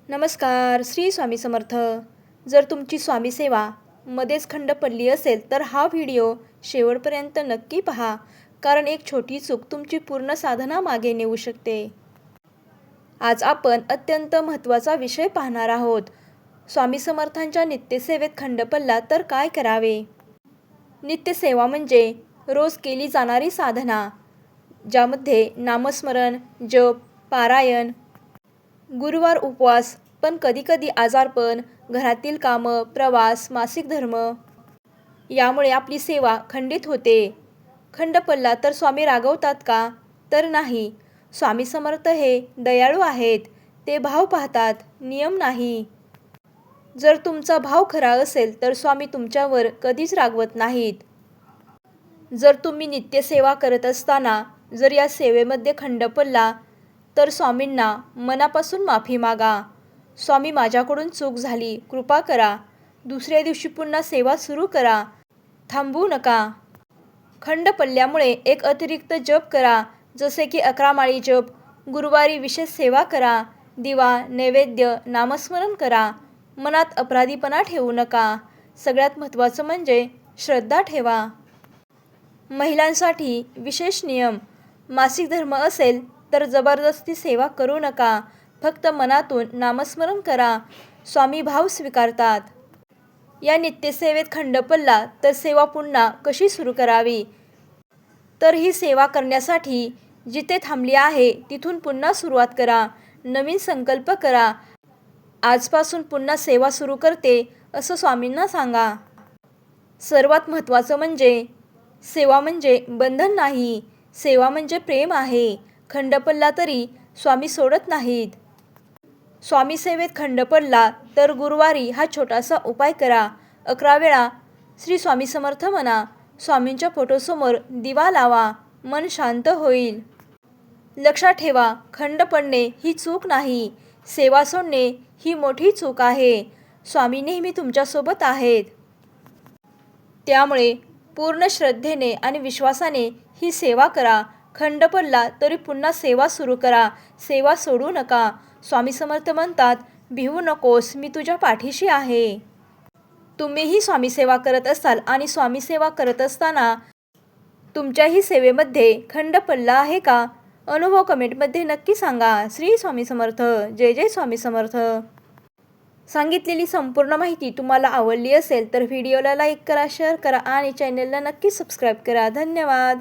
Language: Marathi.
नमस्कार, श्री स्वामी समर्थ. जर तुमची स्वामी सेवा मध्येच खंड पडली असेल तर हा व्हिडिओ शेवटपर्यंत नक्की पहा, कारण एक छोटी चूक तुमची पूर्ण साधना मागे नेऊ शकते. आज आपण अत्यंत महत्त्वाचा विषय पाहणार आहोत. स्वामी समर्थांच्या नित्यसेवेत खंड पडला तर काय करावे? नित्यसेवा म्हणजे रोज केली जाणारी साधना, ज्यामध्ये नामस्मरण, जप, पारायण, गुरुवार उपवास, पण कधीकधी आजारपण, घरातील कामं, प्रवास, मासिक धर्म यामुळे आपली सेवा खंडित होते. खंड पडला तर स्वामी रागवतात का? तर नाही. स्वामी समर्थ हे दयाळू आहेत. ते भाव पाहतात, नियम नाही. जर तुमचा भाव खरा असेल तर स्वामी तुमच्यावर कधीच रागवत नाहीत. जर तुम्ही नित्यसेवा करत असताना जर या सेवेमध्ये खंड पडला तर स्वामींना मनापासून माफी मागा. स्वामी, माझ्याकडून चूक झाली, कृपा करा. दुसऱ्या दिवशी पुन्हा सेवा सुरू करा, थांबवू नका. खंड पडल्यामुळे एक अतिरिक्त जप करा, जसे की 11 माळी जप. गुरुवारी विशेष सेवा करा. दिवा, नैवेद्य, नामस्मरण करा. मनात अपराधीपणा ठेवू नका. सगळ्यात महत्त्वाचं म्हणजे श्रद्धा ठेवा. महिलांसाठी विशेष नियम: मासिक धर्म असेल तर जबरदस्ती सेवा करू नका. फक्त मनातून नामस्मरण करा. स्वामी भाव स्वीकारतात. या नित्यसेवेत खंड पडला तर सेवा पुन्हा कशी सुरू करावी? तर ही सेवा करण्यासाठी जिथे थांबली आहे तिथून पुन्हा सुरुवात करा. नवीन संकल्प करा. आजपासून पुन्हा सेवा सुरू करते असं स्वामींना सांगा. सर्वात महत्त्वाचं म्हणजे सेवा म्हणजे बंधन नाही, सेवा म्हणजे प्रेम आहे. खंड पडला तरी स्वामी सोडत नाहीत. स्वामी सेवेत खंड पडला तर गुरुवारी हा छोटासा उपाय करा. 11 वेळा श्री स्वामी समर्थ म्हणा. स्वामींच्या फोटोसमोर दिवा लावा. मन शांत होईल. लक्षात ठेवा, खंड पडणे ही चूक नाही, सेवा सोडणे ही मोठी चूक आहे. स्वामी नेहमी तुमच्यासोबत आहेत. त्यामुळे पूर्ण श्रद्धेने आणि विश्वासाने ही सेवा करा. खंड पडला तरी पुन्हा सेवा सुरू करा. सेवा सोडू नका. स्वामी समर्थ म्हणतात, भिवू नकोस, मी तुझ्या पाठीशी आहे. तुम्हीही स्वामी सेवा करत असाल आणि स्वामी सेवा करत असताना तुमच्याही सेवेमध्ये खंड पडला आहे का? अनुभव कमेंटमध्ये नक्की सांगा. श्री स्वामी समर्थ. जय जय स्वामी समर्थ. सांगितलेली संपूर्ण माहिती तुम्हाला आवडली असेल तर व्हिडिओला लाईक करा, शेअर करा आणि चॅनलला नक्की सबस्क्राईब करा. धन्यवाद.